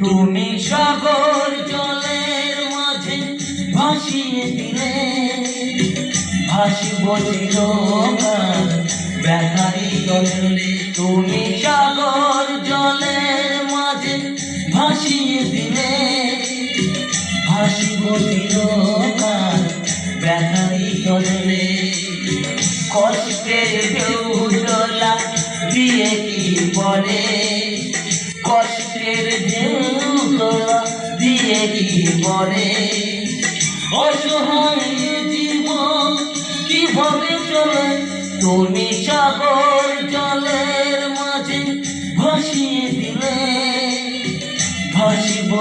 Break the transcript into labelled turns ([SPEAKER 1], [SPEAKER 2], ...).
[SPEAKER 1] তুমি সাগর জলের মাঝে ভাসিয়ে দিলে, ভাসিব চিরকাল ব্যথারি জলে। তুমি সাগর জলের মাঝে ভাসিয়ে দিলে, ভাসিব চিরকাল ব্যথারি জলে। কষ্টের ঢেউ দোলা দিয়ে কি বলে, কষ্টের ঢেউ দোলা দিয়ে কি বলে। অসহায় জীবন কিভাবে চলে, তুমি সাগর জলের মাঝে ভাসিয়ে দিলে, ভাসিব